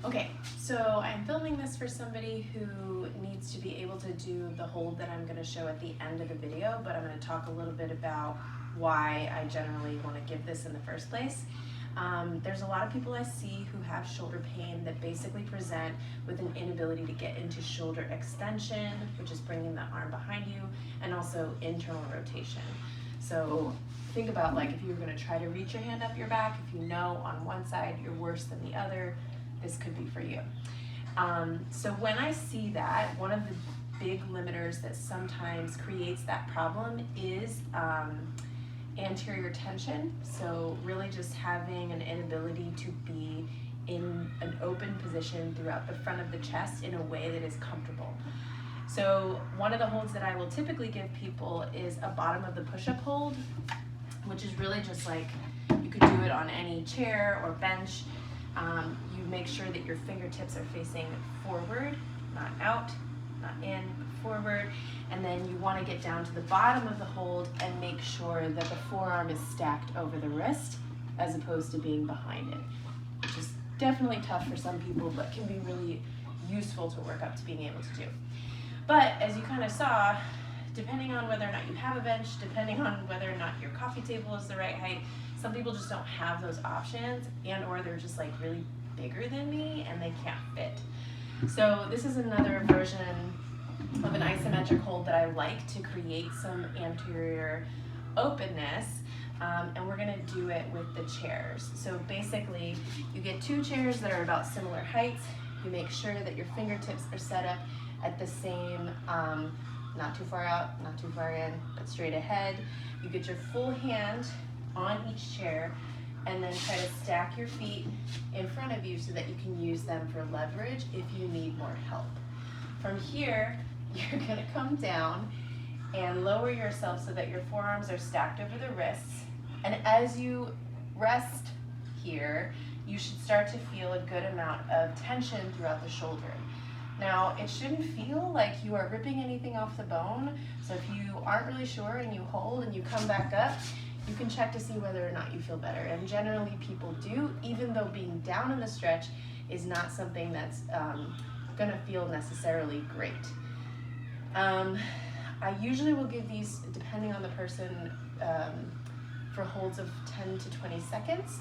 Okay, so I'm filming this for somebody who needs to be able to do the hold that I'm going to show at the end of the video, but I'm going to talk a little bit about why I generally want to give this in the first place. There's a lot of people I see who have shoulder pain that basically present with an inability to get into shoulder extension, which is bringing the arm behind you, and also internal rotation. So think about like if you were going to try to reach your hand up your back, if you know on one side you're worse than the other, this could be for you. So when I see that, one of the big limiters that sometimes creates that problem is anterior tension. So really just having an inability to be in an open position throughout the front of the chest in a way that is comfortable. So one of the holds that I will typically give people is a bottom of the push-up hold, which is really just like, you could do it on any chair or bench. You make sure that your fingertips are facing forward, not out, not in, but forward. And then you want to get down to the bottom of the hold and make sure that the forearm is stacked over the wrist as opposed to being behind it, which is definitely tough for some people, but can be really useful to work up to being able to do. But as you kind of saw, depending on whether or not you have a bench, depending on whether or not your coffee table is the right height, some people just don't have those options, and or they're just like really bigger than me and they can't fit. So this is another version of an isometric hold that I like to create some anterior openness, and we're gonna do it with the chairs. So basically, you get two chairs that are about similar heights. You make sure that your fingertips are set up at the same, not too far out, not too far in, but straight ahead. You get your full hand on each chair and then try to stack your feet in front of you so that you can use them for leverage if you need more help. From here, you're gonna come down and lower yourself so that your forearms are stacked over the wrists. And as you rest here, you should start to feel a good amount of tension throughout the shoulder. Now, it shouldn't feel like you are ripping anything off the bone, so if you aren't really sure and you hold and you come back up, you can check to see whether or not you feel better. And generally people do, even though being down in the stretch is not something that's gonna feel necessarily great. I usually will give these, depending on the person, for holds of 10 to 20 seconds.